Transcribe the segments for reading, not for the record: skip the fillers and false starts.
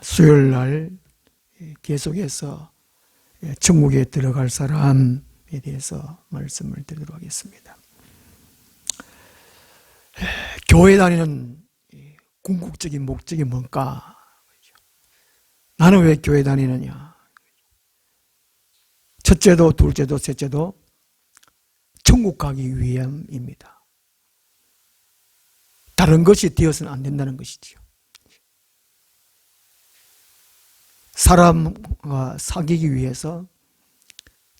수요일 날 계속해서 천국에 들어갈 사람에 대해서 말씀을 드리도록 하겠습니다. 교회 다니는 궁극적인 목적이 뭔가? 나는 왜 교회 다니느냐? 첫째도 둘째도 셋째도 천국 가기 위함입니다. 다른 것이 되어서는 안 된다는 것이지요. 사람과 사귀기 위해서,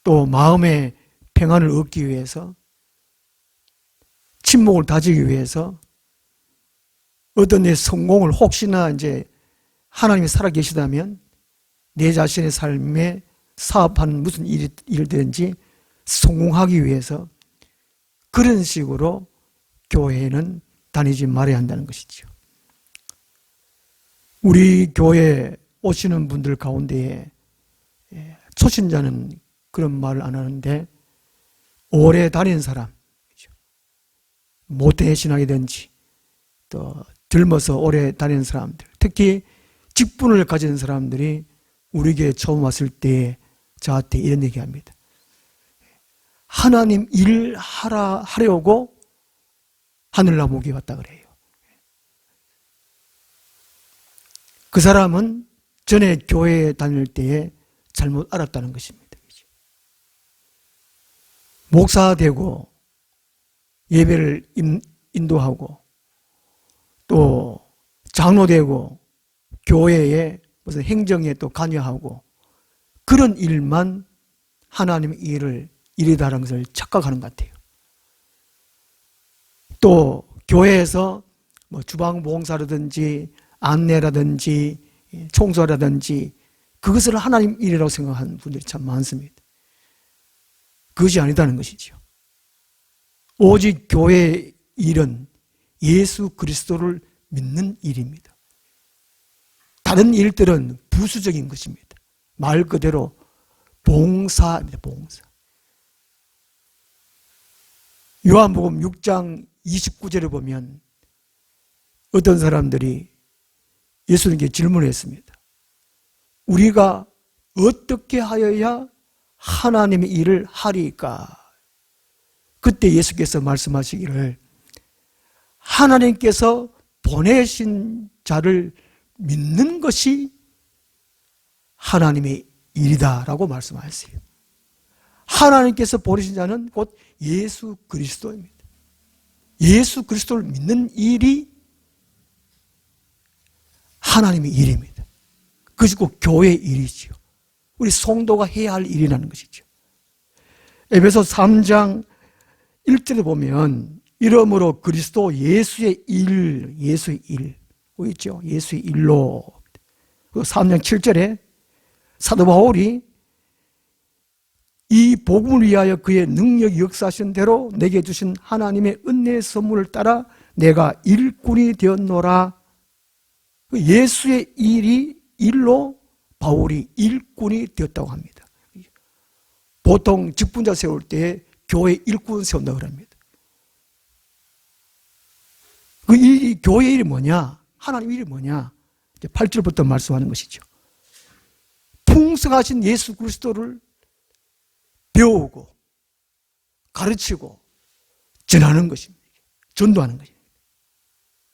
또 마음의 평안을 얻기 위해서, 친목을 다지기 위해서, 어떤 내 성공을 혹시나 이제 하나님이 살아계시다면 내 자신의 삶에 사업하는 무슨 일이든지 성공하기 위해서 그런 식으로 교회에는 다니지 말아야 한다는 것이죠. 우리 교회 오시는 분들 가운데에 초신자는 그런 말을 안 하는데, 오래 다닌 사람, 모태신앙이든지 또 젊어서 오래 다니는 사람들, 특히 직분을 가진 사람들이 우리 교회 처음 왔을 때 저한테 이런 얘기합니다. 하나님 일 하려고 하늘나무에 왔다 그래요. 그 사람은 전에 교회에 다닐 때에 잘못 알았다는 것입니다. 목사 되고 예배를 인도하고 또 장로 되고 교회에 무슨 행정에 또 관여하고 그런 일만 하나님의 일이다라는 것을 착각하는 것 같아요. 또 교회에서 뭐 주방 봉사라든지 안내라든지 청소라든지 그것을 하나님 일이라고 생각하는 분들이 참 많습니다. 그것이 아니다는 것이죠. 오직 교회의 일은 예수 그리스도를 믿는 일입니다. 다른 일들은 부수적인 것입니다. 말 그대로 봉사입니다. 봉사. 요한복음 6장 29절에 보면 어떤 사람들이 예수님께 질문을 했습니다. 우리가 어떻게 하여야 하나님의 일을 하리까? 그때 예수께서 말씀하시기를 하나님께서 보내신 자를 믿는 것이 하나님의 일이다라고 말씀하셨어요. 하나님께서 보내신 자는 곧 예수 그리스도입니다. 예수 그리스도를 믿는 일이 하나님의 일입니다. 그것이 곧 교회의 일이지요. 우리 성도가 해야 할 일이라는 것이죠. 에베소 3장 1절에 보면 이러므로 그리스도 예수의 일 있죠. 예수의 일로. 3장 7절에 사도 바울이 이 복음을 위하여 그의 능력이 역사하신 대로 내게 주신 하나님의 은혜의 선물을 따라 내가 일꾼이 되었노라. 예수의 일로 바울이 일꾼이 되었다고 합니다. 보통 직분자 세울 때 교회 일꾼 세운다고 합니다. 그 교회 일이 뭐냐? 하나님 일이 뭐냐? 이제 8절부터 말씀하는 것이죠. 풍성하신 예수 그리스도를 배우고 가르치고 전하는 것입니다. 전도하는 것입니다.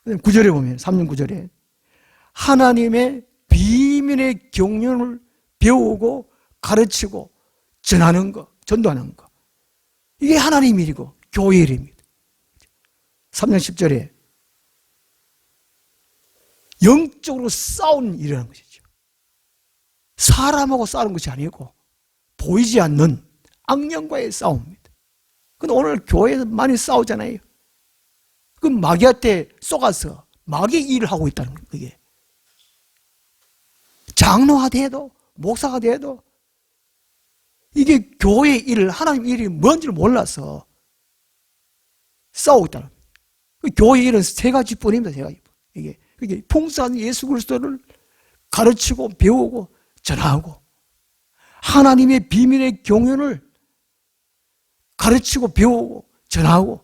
9절에 보면 3년 9절에 하나님의 비밀의 경륜을 배우고 가르치고 전하는 것, 전도하는 것. 이게 하나님 일이고 교회 일입니다. 3년 10절에 영적으로 싸우는 일이라는 것이죠. 사람하고 싸우는 것이 아니고 보이지 않는 악령과의 싸움입니다. 근데 오늘 교회에서 많이 싸우잖아요. 그 마귀한테 쏘가서 마귀 일을 하고 있다는 거예요. 그게 장로가 돼도 목사가 돼도 이게 교회의 일, 하나님 일이 뭔지를 몰라서 싸우고 있다는 거예요. 교회의 일은 세 가지뿐입니다. 세 가지뿐. 이게 풍성한 예수 그리스도를 가르치고 배우고 전하고 하나님의 비밀의 경륜을 가르치고 배우고 전하고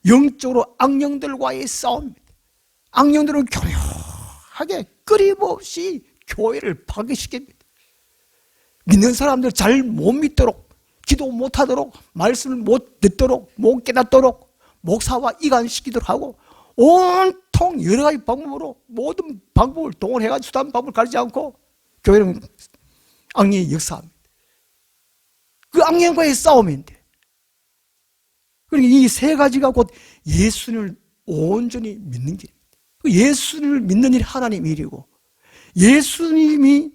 영적으로 악령들과의 싸움입니다. 악령들은 교묘하게 끊임없이 교회를 파괴시킵니다. 믿는 사람들 잘 못 믿도록, 기도 못하도록, 말씀을 못 듣도록, 못 깨닫도록, 목사와 이간시키도록 하고, 온통 여러 가지 방법으로 모든 방법을 동원해가지고 수단 방법을 가리지 않고 교회는 악령이 역사합니다. 그 악령과의 싸움인데, 그러니까 이 세 가지가 곧 예수님을 온전히 믿는 길입니다. 예수님을 믿는 일이 하나님 일이고, 예수님이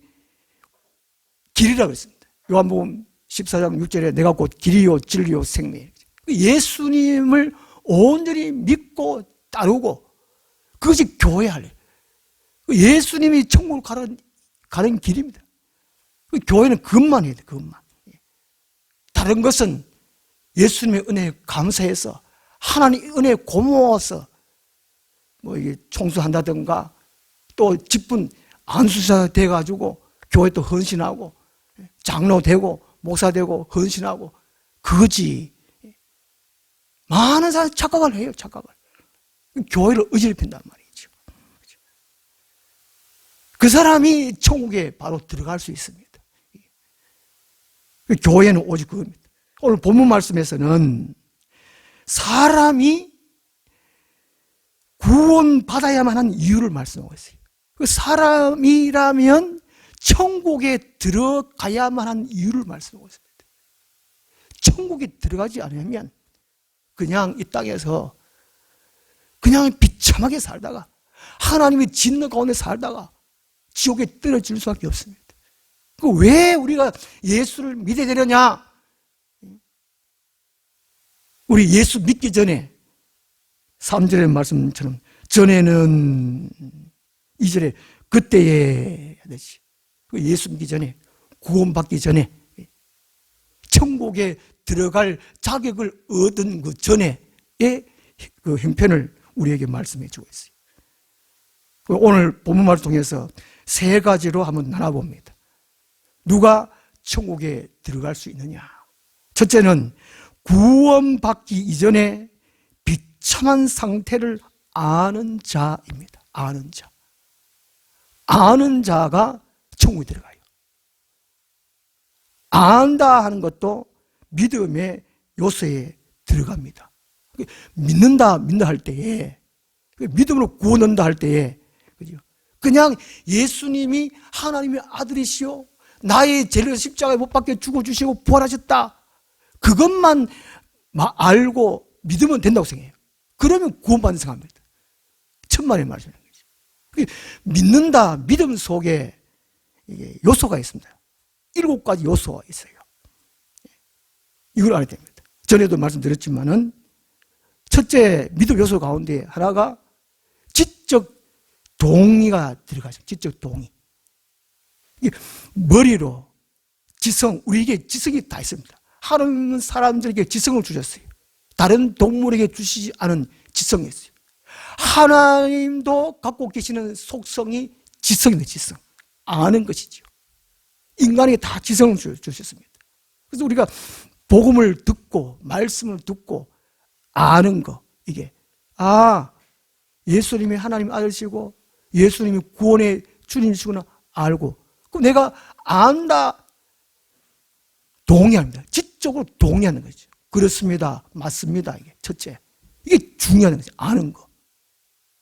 길이라고 했습니다. 요한복음 14장 6절에 내가 곧 길이요 진리요 생명이에요. 예수님을 온전히 믿고 따르고, 그것이 교회 할 일. 예수님이 천국을 가는 길입니다. 교회는 그것만 해야 돼, 그것만. 다른 것은 예수님의 은혜에 감사해서, 하나님의 은혜에 고마워서, 뭐 이게 청소한다든가, 또 직분 안수사 돼가지고 교회 또 헌신하고, 장로 되고, 목사 되고, 헌신하고, 그거지. 많은 사람이 착각을 해요, 착각을. 교회를 어지럽힌단 말이죠. 그 사람이 천국에 바로 들어갈 수 있습니다. 교회는 오직 그겁니다. 오늘 본문 말씀에서는 사람이 구원받아야만 하는 이유를 말씀하고 있어요. 그 사람이라면 천국에 들어가야만 하는 이유를 말씀하고 있습니다. 천국에 들어가지 않으면 그냥 이 땅에서 그냥 비참하게 살다가, 하나님의 진노 가운데 살다가 지옥에 떨어질 수밖에 없습니다. 왜 우리가 예수를 믿어야 되느냐? 우리 예수 믿기 전에 3절의 말씀처럼 전에는 2절에 그때에 하듯이 예수 믿기 전에, 구원받기 전에, 천국에 들어갈 자격을 얻은 그 전에의 그 형편을 우리에게 말씀해 주고 있어요. 오늘 본문 말을 통해서 세 가지로 한번 나눠봅니다. 누가 천국에 들어갈 수 있느냐? 첫째는 구원받기 이전에 비참한 상태를 아는 자입니다. 아는 자. 아는 자가 천국에 들어가요. 안다 하는 것도 믿음의 요소에 들어갑니다. 믿는다 할 때에, 믿음으로 구원 얻는다 할 때에, 그냥 예수님이 하나님의 아들이시오, 나의 죄를 십자가에 못 박혀 죽어주시고 부활하셨다, 그것만 알고 믿으면 된다고 생각해요. 그러면 구원받는 생각합니다. 천만의 말씀인 거죠. 믿는다, 믿음 속에 요소가 있습니다. 7가지 요소가 있어요. 이걸 알아야 됩니다. 전에도 말씀드렸지만은, 첫째 믿음 요소 가운데 하나가 지적 동의가 들어가죠. 지적 동의. 머리로 지성, 우리에게 지성이 다 있습니다. 하나님은 사람들에게 지성을 주셨어요. 다른 동물에게 주시지 않은 지성이 있어요. 하나님도 갖고 계시는 속성이 지성입니다. 지성. 아는 것이죠. 인간에게 다 지성을 주셨습니다. 그래서 우리가 복음을 듣고 말씀을 듣고 아는 거, 이게 예수님이 하나님 아들이시고 예수님이 구원의 주님이시구나 알고, 그럼 내가 안다, 동의합니다. 지적으로 동의하는 거죠. 그렇습니다, 맞습니다. 이게 첫째, 이게 중요한 거죠. 아는 거.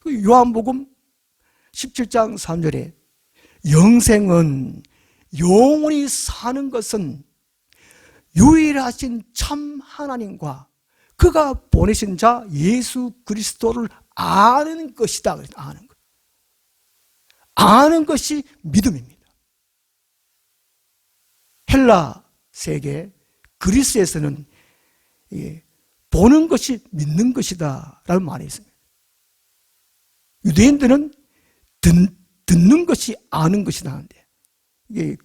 요한복음 17장 3절에 영생은, 영원히 사는 것은 유일하신 참 하나님과 그가 보내신 자 예수 그리스도를 아는 것이다. 아는 것. 아는 것이 믿음입니다. 헬라 세계, 그리스에서는 보는 것이 믿는 것이다 라는 말이 있습니다. 유대인들은 듣는 것이 아는 것이다 하는데, 이게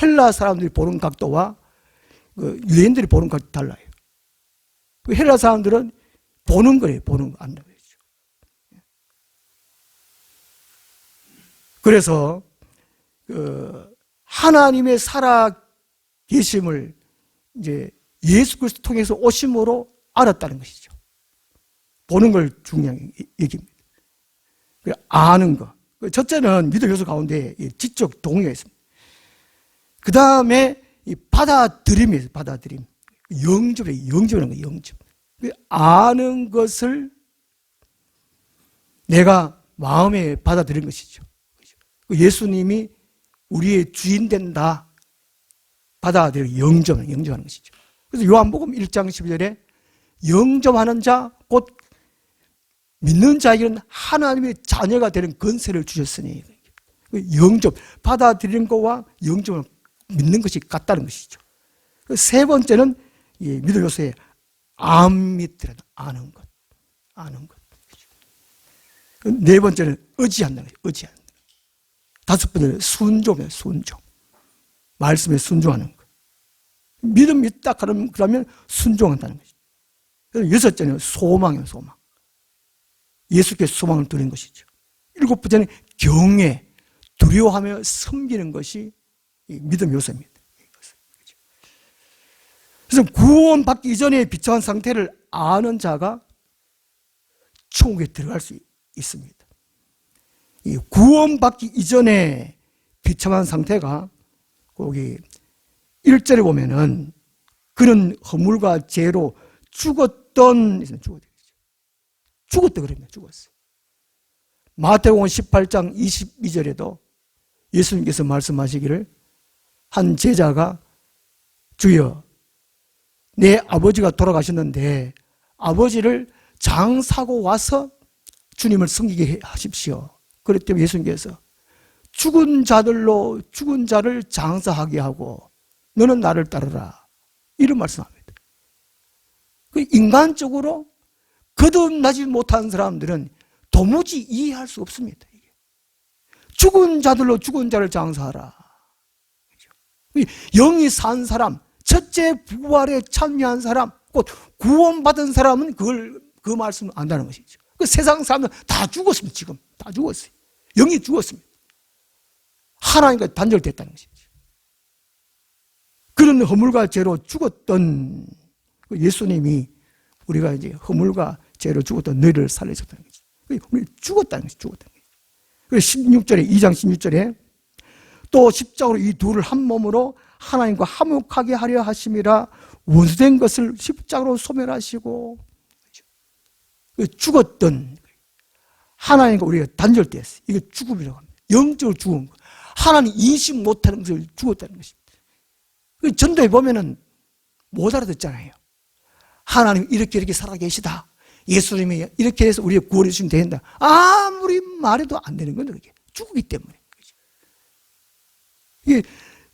헬라 사람들이 보는 각도와 유대인들이 보는 각도 달라요. 헬라 사람들은 보는 거예요. 보는 거, 안다 그랬죠. 그래서 하나님의 살아 계심을 이제 예수 그리스도 통해서 오심으로 알았다는 것이죠. 보는 걸 중요하게 얘기합니다. 아는 거. 첫째는 믿음 요소 가운데 지적 동의가 있습니다. 그 다음에 받아들임이 있어요. 받아들임. 영접이라는 거예요. 영접. 아는 것을 내가 마음에 받아들인 것이죠. 예수님이 우리의 주인 된다. 받아들이고 영접하는 것이죠. 그래서 요한복음 1장 12절에 영접하는 자, 곧 믿는 자에게는 하나님의 자녀가 되는 권세를 주셨으니, 영접, 받아들이는 것과 영접을 믿는 것이 같다는 것이죠. 세 번째는 믿음 요소에 암밑이라는 아는 것. 네 번째는 의지한다는 거예요. 의지한다. 다섯 번째는 순종이에요. 순종. 말씀에 순종하는 것. 믿음 있다 그러면 순종한다는 거죠. 여섯째는 소망이에요. 소망. 예수께 소망을 두는 것이죠. 일곱 번째는 경외, 두려워하며 섬기는 것이 믿음 요소입니다. 그래서 구원받기 이전에 비참한 상태를 아는 자가 천국에 들어갈 수 있습니다. 이 구원받기 이전에 비참한 상태가 거기 1절에 보면은 그는 허물과 죄로 죽었다 그러면 죽었어요. 마태복음 18장 22절에도 예수님께서 말씀하시기를 한 제자가 주여 내 아버지가 돌아가셨는데 아버지를 장사고 와서 주님을 섬기게 하십시오. 그랬더니 예수님께서 죽은 자들로 죽은 자를 장사하게 하고 너는 나를 따르라. 이런 말씀합니다. 인간적으로 거듭나지 못한 사람들은 도무지 이해할 수 없습니다. 죽은 자들로 죽은 자를 장사하라. 영이 산 사람, 첫째 부활에 참여한 사람, 곧 구원받은 사람은 그 말씀을 안다는 것이죠. 세상 사람은 다 죽었습니다. 지금 다 죽었어요. 영이 죽었습니다. 하나님과 단절됐다는 것이죠. 그런 허물과 죄로 죽었던 예수님이 우리가 이제 허물과 죄로 죽었던 너희를 살려줬다는 거죠. 우리 죽었다는 것이 죽었다는 거죠. 그래서 16절에 2장 16절에 또 십자가로 이 둘을 한 몸으로 하나님과 화목하게 하려 하심이라 원수된 것을 십자가로 소멸하시고 죽었던 하나님과 우리가 단절됐어요. 이게 죽음이라고 합니다. 영적으로 죽은 거. 하나님 인식 못하는 것을 죽었다는 것입니다. 전도에 보면은 못 알아듣잖아요. 하나님 이렇게 살아계시다. 예수님이 이렇게 해서 우리가 구원해 주시면 된다. 아무리 말해도 안 되는 거예요. 그게 죽기 때문에. 이게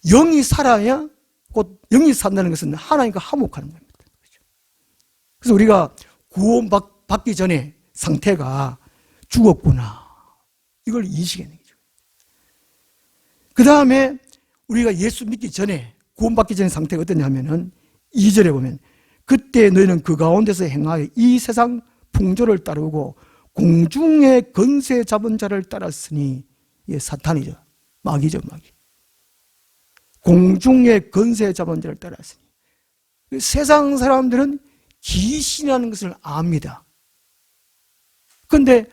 영이 살아야 곧 영이 산다는 것은 하나님과 화목하는 겁니다. 그래서 우리가 구원받기 전에 상태가 죽었구나. 이걸 인식하는 거죠. 그 다음에 우리가 예수 믿기 전에 구원받기 전에 상태가 어떠냐면은 2절에 보면 그때 너희는 그 가운데서 행하여 이 세상 풍조를 따르고 공중의 권세 잡은 자를 따랐으니 이게 사탄이죠. 마귀죠, 마귀. 공중의 권세 잡은 자를 따랐으니 세상 사람들은 귀신이라는 것을 압니다. 그런데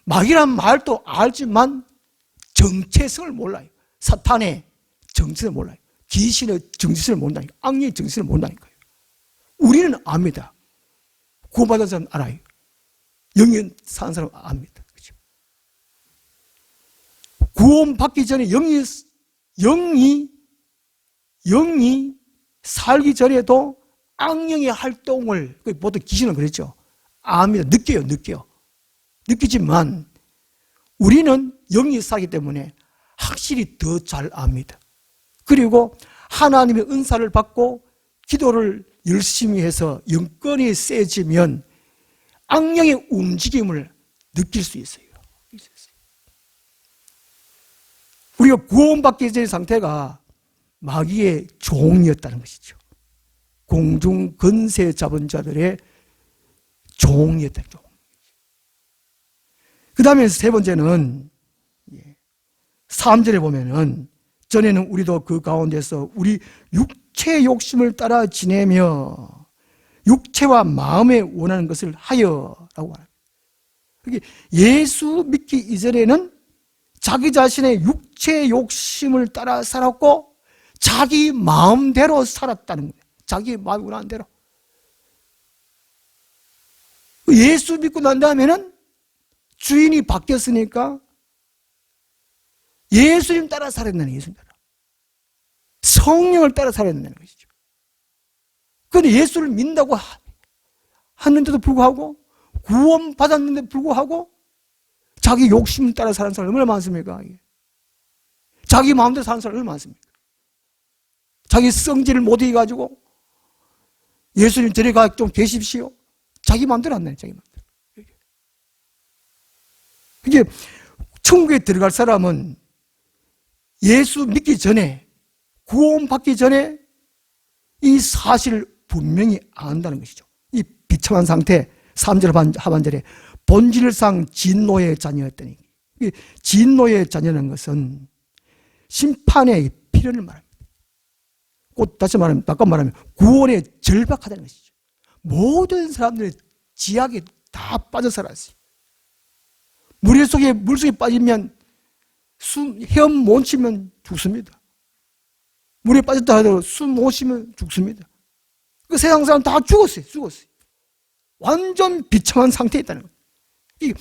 마귀란 말도 알지만 정체성을 몰라요. 사탄의 정체성을 몰라요. 귀신의 정체성을 모른다니까. 악령의 정체성을 모른다니까요. 우리는 압니다. 구원받은 사람은 알아요. 영이 사는 사람은 압니다. 그렇죠? 구원받기 전에 영이 살기 전에도 악령의 활동을, 보통 귀신은 그랬죠. 압니다. 느껴요. 느끼지만 우리는 영이 살기 때문에 확실히 더 잘 압니다. 그리고 하나님의 은사를 받고 기도를 열심히 해서 영권이 세지면 악령의 움직임을 느낄 수 있어요. 우리가 구원받기 전의 상태가 마귀의 종이었다는 것이죠. 공중 권세 잡은 자들의 종이었다는 종. 그 다음에 세 번째는 3절에 보면은 전에는 우리도 그 가운데서 우리 육체의 욕심을 따라 지내며 육체와 마음에 원하는 것을 하여라고 말합니다. 예수 믿기 이전에는 자기 자신의 육체의 욕심을 따라 살았고 자기 마음대로 살았다는 거예요. 자기 마음이 원하는 대로. 예수 믿고 난 다음에는 주인이 바뀌었으니까 예수님 따라 살아야 된다는 거예요. 예수님 따라. 성령을 따라 살아야 된다는 것이죠. 그런데 예수를 믿는다고 하는데도 불구하고 구원받았는데도 불구하고 자기 욕심을 따라 사는 사람이 얼마나 많습니까? 자기 마음대로 사는 사람이 얼마나 많습니까? 자기 성질을 못 이겨가지고 예수님 저리 가 좀 계십시오. 자기 마음대로 안 나요. 자기 마음대로. 이게 천국에 들어갈 사람은 예수 믿기 전에, 구원받기 전에 이 사실을 분명히 안다는 것이죠. 이 비참한 상태, 3절 하반절에 본질상 진노의 자녀였더니, 진노의 자녀라는 것은 심판의 필연을 말합니다. 곧 다시 말하면, 아까 말하면 구원에 절박하다는 것이죠. 모든 사람들의 지약에 다 빠져 살았어요. 물속에 빠지면 헤엄 못 치면 죽습니다. 물에 빠졌다 하더라도 숨 못 쉬면 죽습니다. 그 세상 사람 다 죽었어요. 완전 비참한 상태에 있다는 거예요.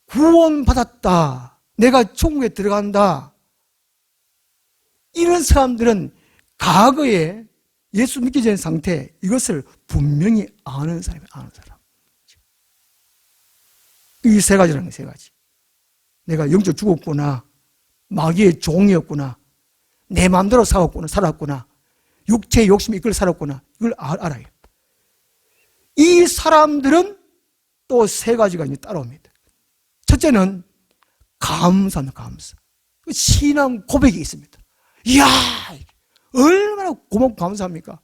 구원받았다. 내가 천국에 들어간다. 이런 사람들은 과거에 예수 믿기 전의 상태, 이것을 분명히 아는 사람이에요. 아는 사람. 이 세 가지라는 거예요. 세 가지. 내가 영적 죽었구나. 마귀의 종이었구나. 내 마음대로 살았구나. 육체의 욕심이 이끌어 살았구나. 이걸 알아요. 이 사람들은 또 세 가지가 이제 따라옵니다. 첫째는 감사입니다. 감사. 신앙 고백이 있습니다. 이야, 얼마나 고맙고 감사합니까?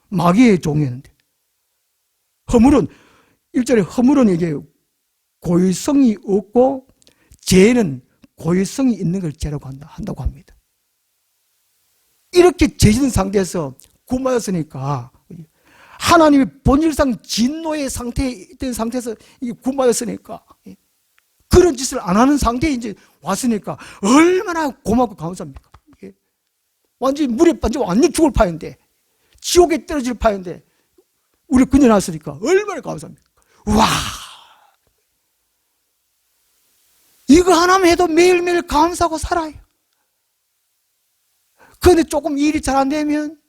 마귀의 종이었는데. 허물은, 1절에 허물은 이게 고의성이 없고 죄는 고의성이 있는 걸 죄라고 한다고 합니다. 이렇게 죄진 상태에서 구원받았으니까 하나님이 본질상 진노의 상태에 있던 상태에서 구원받았으니까 그런 짓을 안 하는 상태에 이제 왔으니까 얼마나 고맙고 감사합니까? 완전히 물에 빠지고 완전히 죽을 파인데, 지옥에 떨어질 파인데 우리 그녀 났으니까 얼마나 감사합니까? 와, 이거 하나만 해도 매일매일 감사하고 살아요. 그런데 조금 일이 잘 안 되면,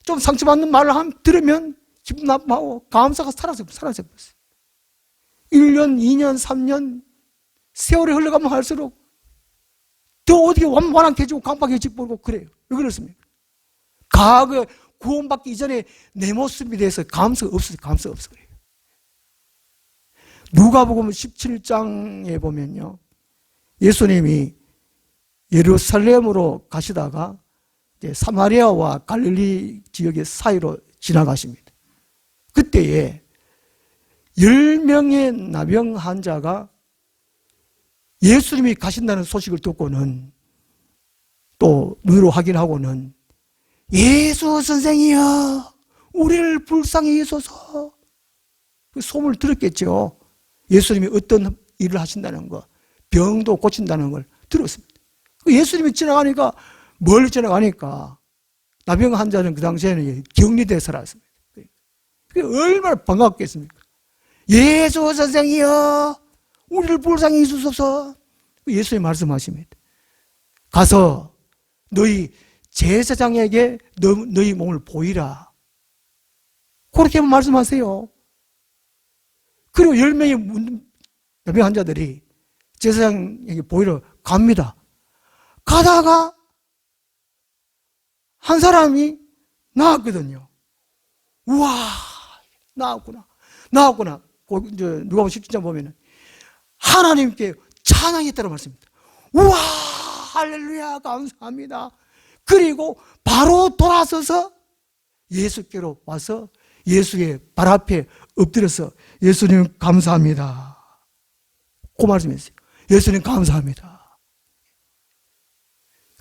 좀 상처받는 말을 들으면 기분 나빠하고 감사가 사라져버렸어요. 1년, 2년, 3년 세월이 흘러가면 할수록 더 어떻게 완만해지고 강박해지고 그러고 그래요. 왜 그렇습니까? 과거에 구원받기 이전에 내 모습에 대해서 감사가 없어요. 감사가 없어요. 누가복음 17장에 보면요, 예수님이 예루살렘으로 가시다가 사마리아와 갈릴리 지역의 사이로 지나가십니다. 그때에 10명의 나병 환자가 예수님이 가신다는 소식을 듣고는, 또 눈으로 확인하고는, 예수 선생이여 우리를 불쌍히 여소서, 그 소문을 들었겠죠. 예수님이 어떤 일을 하신다는 거, 병도 고친다는 걸 들었습니다. 예수님이 지나가니까, 멀리 지나가니까 나병 환자는 그 당시에는 격리돼 살았습니다. 그게 얼마나 반갑겠습니까? 예수 선생이여 우리를 불쌍히 여주소서. 예수님 말씀하십니다. 가서 너희 제사장에게 너희 몸을 보이라. 그렇게 말씀하세요. 그리고 10명의 나병 환자들이 제사장에게 보이러 갑니다. 가다가 한 사람이 나왔거든요. 우와, 나왔구나. 누가복음 17장 보면은 하나님께 찬양했다고 말씀입니다. 우와, 할렐루야, 감사합니다. 그리고 바로 돌아서서 예수께로 와서 예수의 발 앞에 엎드려서 예수님 감사합니다. 그 말씀했어요. 예수님 감사합니다.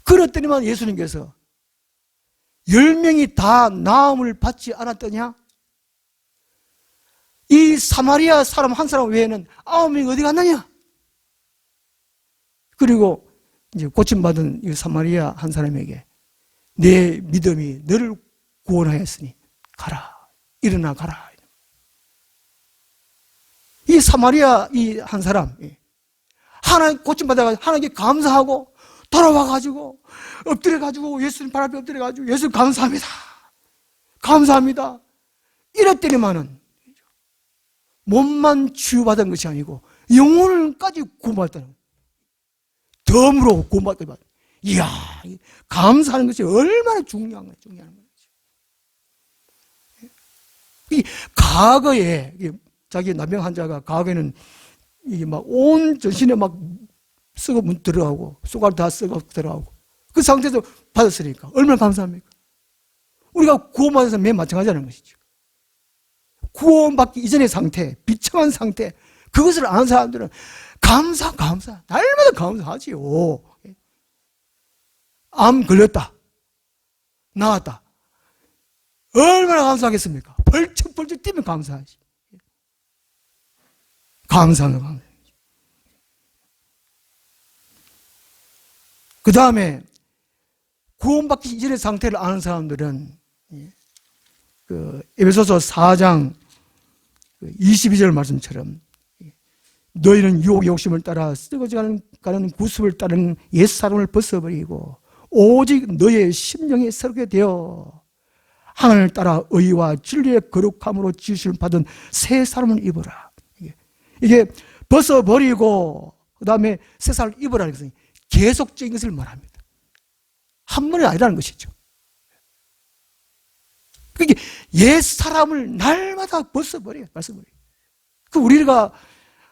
그랬더니만 예수님께서 10명이 다 나음을 받지 않았더냐? 이 사마리아 사람 한 사람 외에는 9명이 어디 갔느냐? 그리고 이제 고침받은 이 사마리아 한 사람에게 내 믿음이 너를 구원하였으니 가라, 일어나 가라. 이 사마리아 이 한 사람, 하나님 고침받아가지고 하나님께 감사하고 돌아와가지고 엎드려가지고 예수님 발 앞에 엎드려가지고 예수님 감사합니다. 감사합니다. 이랬더니만은 몸만 치유받은 것이 아니고 영혼을까지 구원받았다는 거예요. 덤으로 구원받았다. 이야, 감사하는 것이 얼마나 중요한 거예요. 중요한 거죠. 이 과거에 자기 남병 환자가 과거에는 이게 막 온 전신에 막 썩어 들어가고 쏘가리 다 썩어 들어가고 그 상태에서 받았으니까 얼마나 감사합니까? 우리가 구원받아서 맨 마찬가지라는 것이죠. 구원받기 이전의 상태, 비참한 상태, 그것을 아는 사람들은 감사, 날마다 감사하지요. 암 걸렸다, 나았다, 얼마나 감사하겠습니까? 벌쩍벌쩍 뛰면 감사하지. 감사하는 감사. 그 다음에 구원받기 이전의 상태를 아는 사람들은 그 에베소서 4장 22절 말씀처럼 너희는 유혹 욕심을 따라 썩어져가는 구습을 따르는 옛사람을 벗어버리고 오직 너의 심령이 새롭게 되어 하나님을 따라 의와 진리의 거룩함으로 지으심을 받은 새 사람을 입어라. 이게 벗어버리고 그 다음에 새 사람을 입으라는 것은 계속적인 것을 말합니다. 한 번이 아니라는 것이죠. 그게 옛 사람을 날마다 벗어버려요. 그 우리가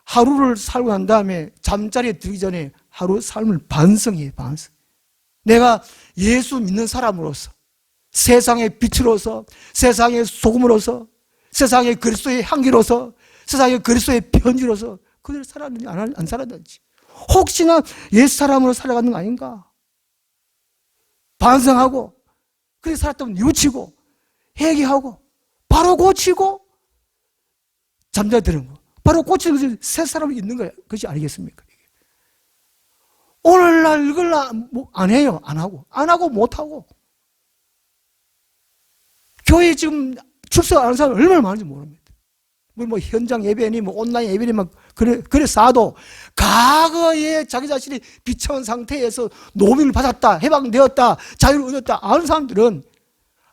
하루를 살고 난 다음에 잠자리에 들기 전에 하루 삶을 반성해요. 반성. 내가 예수 믿는 사람으로서, 세상의 빛으로서, 세상의 소금으로서, 세상의 그리스도의 향기로서, 세상의 그리스도의 편지로서 그대로 살았는지 안 살았는지, 혹시나 옛사람으로 살아가는 거 아닌가 반성하고, 그렇게 살았다면 뉘우치고 회개하고 바로 고치고 잠자드는 거, 바로 고치는 것이 새 사람이 있는 것이 아니겠습니까? 오늘날 이걸 안 해요. 안 하고 못하고. 교회 지금 출석 안 하는 사람 얼마나 많은지 모릅니다. 뭐 현장 예배니 뭐 온라인 예배니 막 그래 쌓아도 과거에 자기 자신이 비참한 상태에서 노임을 받았다, 해방되었다, 자유를 얻었다 아는 사람들은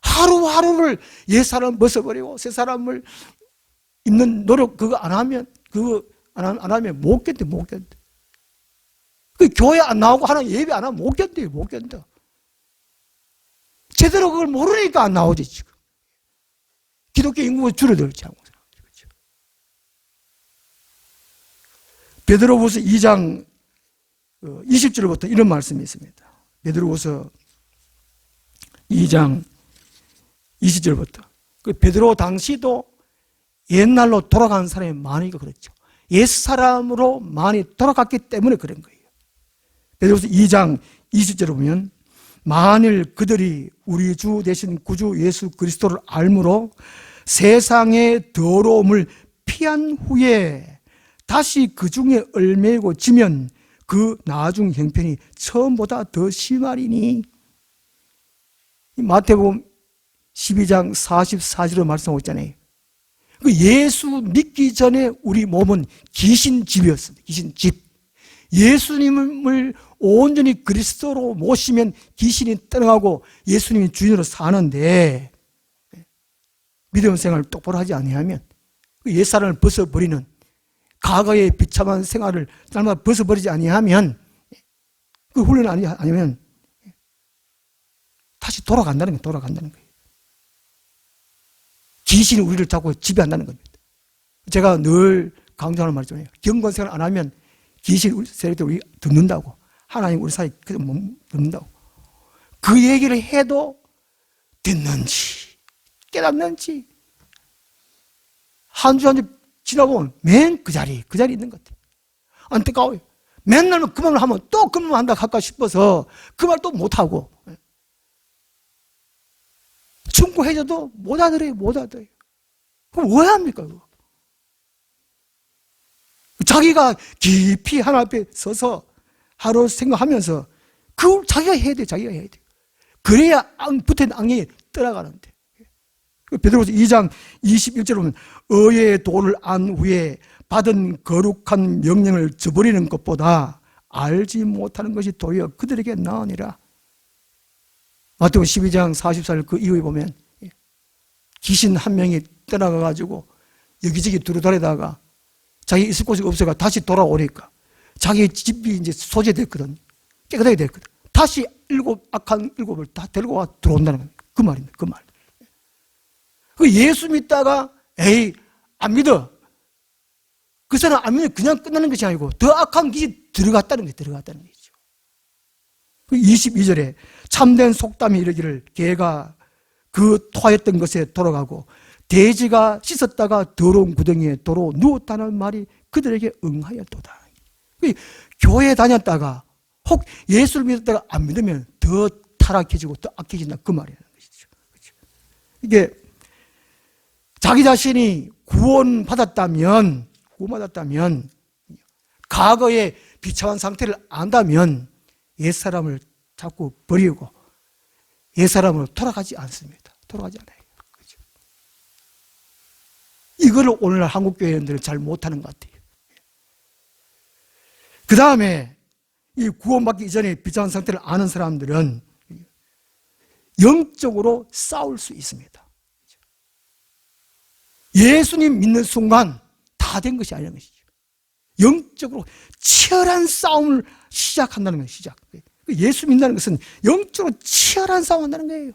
하루하루를 옛 사람을 벗어버리고 새 사람을 입는 노력 그거 안 하면 못 견뎌. 그 교회 안 나오고 하나님 예배 안 하면 못 견뎌. 제대로 그걸 모르니까 안 나오지 지금. 기독교 인구가 줄어들지 않고. 베드로후서 2장 20절부터 이런 말씀이 있습니다. 베드로후서 2장 20절부터. 그 베드로 당시도 옛날로 돌아간 사람이 많으니까 그렇죠. 옛사람으로 많이 돌아갔기 때문에 그런 거예요. 베드로후서 2장 20절에 보면 만일 그들이 우리 주 대신 구주 예수 그리스도를 알므로 세상의 더러움을 피한 후에 다시 그 중에 얽매이고 지면 그 나중 형편이 처음보다 더 심하리니. 마태복음 12장 44절로 말씀하고 있잖아요. 그 예수 믿기 전에 우리 몸은 귀신집이었습니다. 귀신집. 예수님을 온전히 그리스도로 모시면 귀신이 떠나가고 예수님이 주인으로 사는데, 믿음 생활을 똑바로 하지 아니하면 그 옛사람을 벗어버리는 과거의 비참한 생활을 날마다 벗어버리지 아니하면, 그 훈련 아니면 다시 돌아간다는 거예요. 귀신이 우리를 자꾸 지배한다는 겁니다. 제가 늘 강조하는 말이잖아요. 경건 생활 안 하면 귀신이 우리 세력들 우리 듣는다고. 하나님 우리 사이 듣는다고. 그 얘기를 해도 듣는지 깨닫는지 한 주 한 주 지나보면 맨 그 자리에 있는 것 같아요. 안타까워요. 맨날 그 말을 하면 또 그 말 한다 할까 싶어서 그 말 또 못하고, 충고해줘도 못 알아들어요. 그럼 왜 합니까? 그거? 자기가 깊이 하나님 앞에 서서 하루 생각하면서 그걸 자기가 해야 돼. 자기가 해야 돼. 그래야 붙어있는 악령이 떠나가는데. 베드로서 2장 21절에 보면 의의 도를 안 후에 받은 거룩한 명령을 저버리는 것보다 알지 못하는 것이 도리어 그들에게 나으니라. 마태복음 12장 44절 그 이후에 보면 귀신 한 명이 떠나가가지고 여기저기 두루다니다가 자기 있을 곳이 없어가 다시 돌아오니까 자기 집이 이제 소재됐거든. 깨끗하게 됐거든. 다시 악한 일곱을 다 데리고 와 들어온다는 거예요. 그 말입니다. 그 말. 그 예수 믿다가 에이 안 믿어. 그 사람 안 믿으면 그냥 끝나는 것이 아니고 더 악한 것이 들어갔다는 거죠. 들어갔다는 거죠. 22절에 참된 속담이 이르기를 개가 그 토하였던 것에 돌아가고 돼지가 씻었다가 더러운 구덩이에 도로 누웠다는 말이 그들에게 응하였도다. 교회 다녔다가 혹 예수를 믿었다가 안 믿으면 더 타락해지고 더 악해진다 그 말이라는 것이죠. 그렇죠? 이게 자기 자신이 구원받았다면 과거의 비참한 상태를 안다면 옛사람을 자꾸 버리고 옛사람으로 돌아가지 않습니다. 돌아가지 않아요. 그렇죠? 이걸 오늘날 한국교회인들은 잘 못하는 것 같아요. 그 다음에 이 구원받기 이전에 비참한 상태를 아는 사람들은 영적으로 싸울 수 있습니다. 예수님 믿는 순간 다 된 것이 아니라는 것이죠. 영적으로 치열한 싸움을 시작한다는 거예요. 시작. 예수 믿는다는 것은 영적으로 치열한 싸움을 한다는 거예요.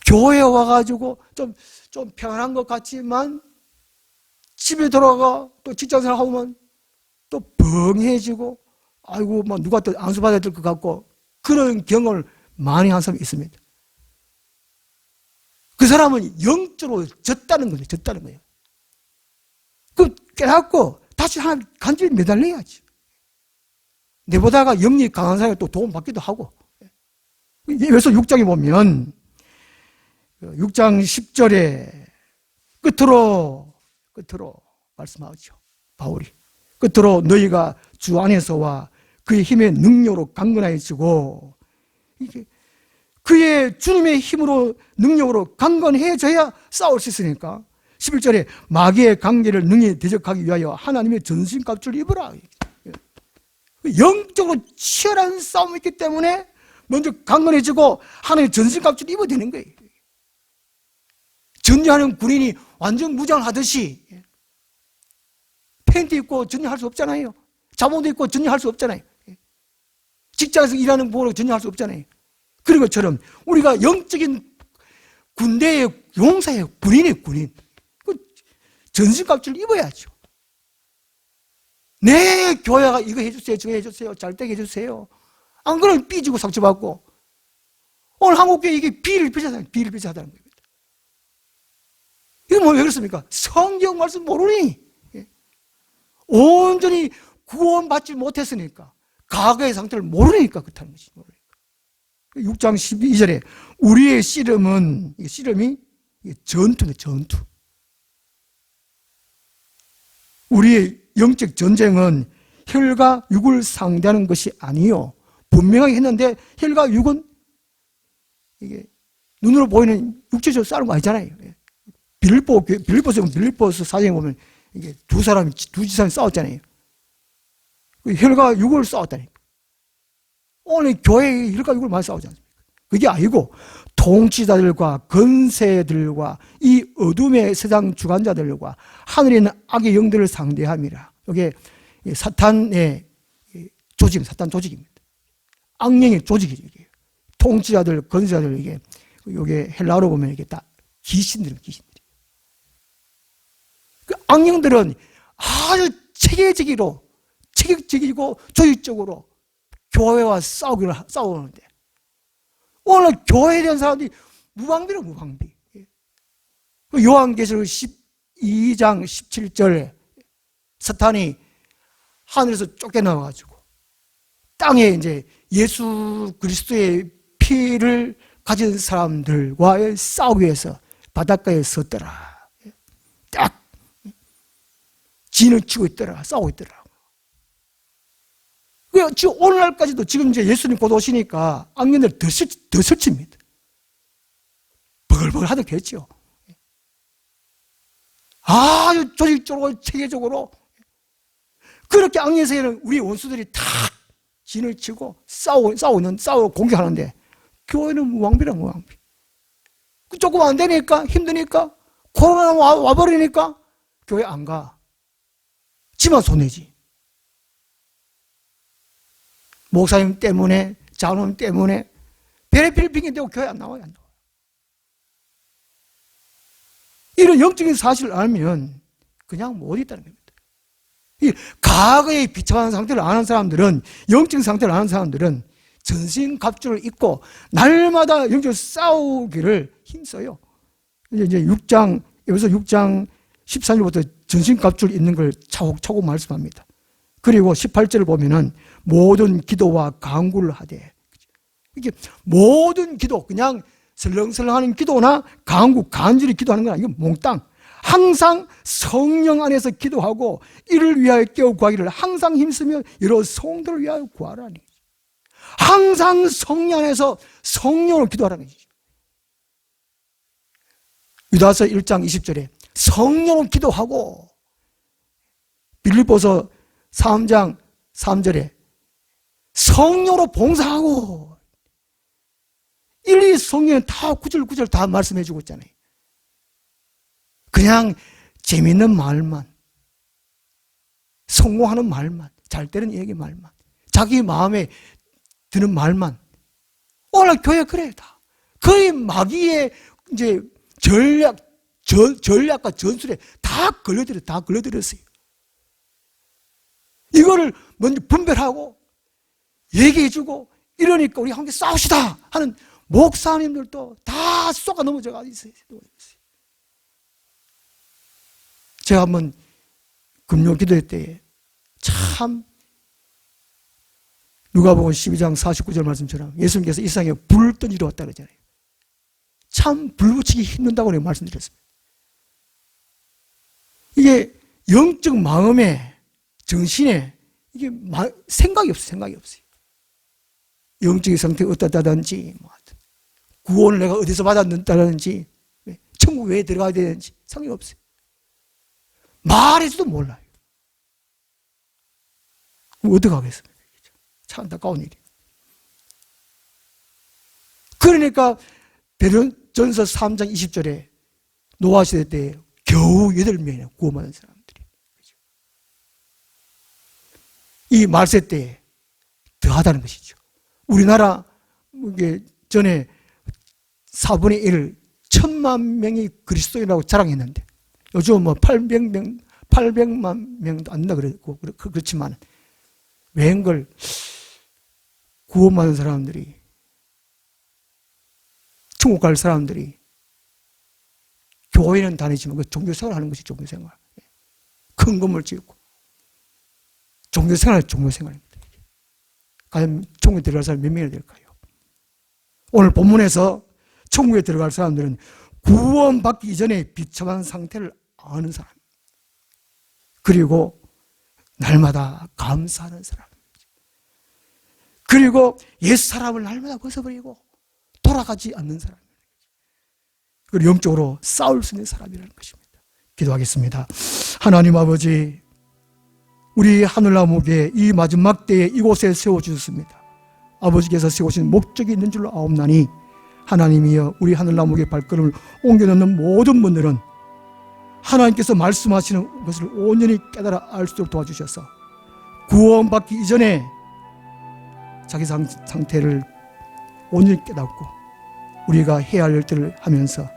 교회에 와가지고 좀 편안한 것 같지만 집에 돌아가 또 직장생활 하면 또 벙해지고 아이고 뭐 누가 또 안수받아야 될 것 같고 그런 경험을 많이 한 사람이 있습니다. 그 사람은 영적으로 졌다는 거예요. 졌다는 거예요. 그럼 깨닫고 다시 하나 간절히 매달려야지. 내보다가 영이 강한 사람이 또 도움받기도 하고. 그래서 6장에 보면 6장 10절에 끝으로 말씀하죠. 바울이. 끝으로 너희가 주 안에서와 그의 힘의 능력으로 강건해지고 이게 그의 주님의 힘으로 능력으로 강건해져야 싸울 수 있으니까 11절에 마귀의 관계를 능히 대적하기 위하여 하나님의 전신갑주를 입으라. 영적으로 치열한 싸움이 있기 때문에 먼저 강건해지고 하나님의 전신갑주를 입어야 되는 거예요. 전쟁하는 군인이 완전 무장을 하듯이 팬티 입고 전쟁할 수 없잖아요. 잠옷도 입고 전쟁할 수 없잖아요. 직장에서 일하는 부모로 전쟁할 수 없잖아요. 그런 것처럼 우리가 영적인 군대의 용사예요. 군인이에요. 군인. 전신갑주를 입어야죠. 내 교회가 이거 해주세요. 저거 해주세요. 잘되게 해주세요. 안 그러면 삐지고 상처받고 오늘 한국교회 이게 비를 비자다는 겁니다. 이게 왜 그렇습니까? 성경 말씀 모르니 온전히 구원받지 못했으니까 과거의 상태를 모르니까 그렇다는 것이 6장 12절에 우리의 씨름은 씨름이 전투네 전투. 우리의 영적 전쟁은 혈과 육을 상대하는 것이 아니요. 분명하게 했는데 혈과 육은 이게 눈으로 보이는 육체적으로 싸우는 거 아니잖아요. 빌립보서 사정에 보면 이게 두 지사람이 싸웠잖아요. 혈과 육을 싸웠다니까. 오늘 교회에 혈과 육을 많이 싸우지 않습니까? 그게 아니고 통치자들과 건세들과 이 어둠의 세상 주관자들과 하늘에 있는 악의 영들을 상대함이라. 이게 사탄의 조직입니다. 사탄 조직입니다. 악령의 조직이죠. 이게. 통치자들, 건세자들 이게 헬라어로 보면 이게 다 귀신들입니다. 귀신들. 그 악령들은 아주 체계적이고 조직적으로 교회와 싸우는데 오늘 교회에 대한 사람들이 무방비로 무방비. 요한계시록 12장 17절에 사탄이 하늘에서 쫓겨나와가지고 땅에 이제 예수 그리스도의 피를 가진 사람들과의 싸우기 위해서 바닷가에 섰더라. 딱 진을 치고 있더라. 싸우고 있더라. 지금 오늘날까지도 지금 이제 예수님 곧 오시니까 악년들이 더 설칩니다. 버글버글 하득했죠. 아주 조직적으로 체계적으로 그렇게 악년 세계는 우리 원수들이 다 진을 치고 싸우고 공격하는데 교회는 무방비라. 조금 안 되니까 힘드니까 코로나 와버리니까 교회 안 가. 지만 손해지. 목사님 때문에 장로님 때문에 베레피를 핑계대고 교회 안 나와요. 이런 영적인 사실을 알면 그냥 못 있다는 겁니다. 이 과거의 비참한 상태를 아는 사람들은, 영적인 상태를 아는 사람들은 전신갑주를 입고 날마다 영적으로 싸우기를 힘써요. 이제 6장, 여기서 6장 13절부터 전신갑주를 입는 걸 차곡차곡 말씀합니다. 그리고 18절을 보면은 모든 기도와 간구를 하되, 이게 모든 기도, 그냥 설렁설렁하는 기도나 간구, 간절히 기도하는 건 아니고 몽땅 항상 성령 안에서 기도하고 이를 위하여 깨어 구하기를 항상 힘쓰며 여러 성도를 위하여 구하라니. 항상 성령 안에서 성령으로 기도하라는 것이죠. 유다서 1장 20절에 성령으로 기도하고, 빌립보서 3장 3절에 성령으로 봉사하고, 일일이 성령은 다 구절구절 다 말씀해 주고 있잖아요. 그냥 재밌는 말만, 성공하는 말만, 잘 되는 얘기 말만, 자기 마음에 드는 말만. 오늘 교회 그래요, 다. 거의 마귀의 이제 전략과 전술에 다 걸려들었어요. 이거를 먼저 분별하고 얘기해주고 이러니까 우리 함께 싸웁시다 하는 목사님들도 다 쏘가 넘어져 있어요. 제가 한번 금요 기도회 때에 참 누가복음 12장 49절 말씀처럼 예수님께서 이 세상에 불 던지러 왔다 그러잖아요. 참 불 붙이기 힘든다고 내가 말씀드렸습니다. 이게 영적 마음에, 정신에 이게 생각이 없어요. 영적인 상태가 어떻다든지, 구원을 내가 어디서 받았다든지, 천국 왜 들어가야 되는지 상관이 없어요. 말해줘도 몰라요. 그럼 어떡하겠습니까? 참 안타까운 일이에요. 그러니까 베드로전서 3장 20절에 노아 시대 때 겨우 8명이나 구원받은 사람들이, 이 말세 때에 더하다는 것이죠. 우리나라 이게 전에 4분의 1, 1000만 명이 그리스도인이라고 자랑했는데 요즘 뭐 800만 명도 안 된다 그렇지만 웬걸 구원받은 사람들이, 천국 갈 사람들이 교회는 다니지만 그 종교생활 하는 것이 종교생활. 큰 건물 짓고 종교생활입니다. 과연 천국에 들어갈 사람이 몇 명이나 될까요? 오늘 본문에서 천국에 들어갈 사람들은 구원받기 이전에 비참한 상태를 아는 사람, 그리고 날마다 감사하는 사람, 그리고 옛사람을 날마다 벗어버리고 돌아가지 않는 사람, 그리고 영적으로 싸울 수 있는 사람이라는 것입니다. 기도하겠습니다. 하나님 아버지, 우리 하늘나무에 이 마지막 때에 이곳에 세워주셨습니다. 아버지께서 세우신 목적이 있는 줄로 아옵나니 하나님이여, 우리 하늘나무의 발걸음을 옮겨놓는 모든 분들은 하나님께서 말씀하시는 것을 온전히 깨달아 알 수 있도록 도와주셔서 구원받기 이전에 자기 상태를 온전히 깨닫고 우리가 해야 할 일들을 하면서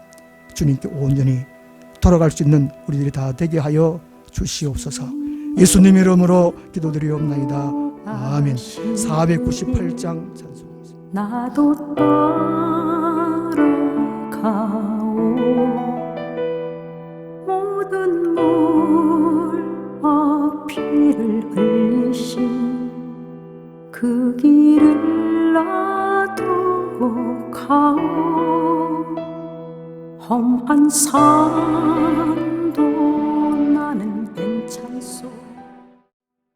주님께 온전히 돌아갈 수 있는 우리들이 다 되게 하여 주시옵소서. 예수님 이름으로 기도드리옵나이다. 아멘. 498장 찬송입니다. 나도 따라가오 모든 물 피를 흘리신 그 길을 나도 가오 험한 산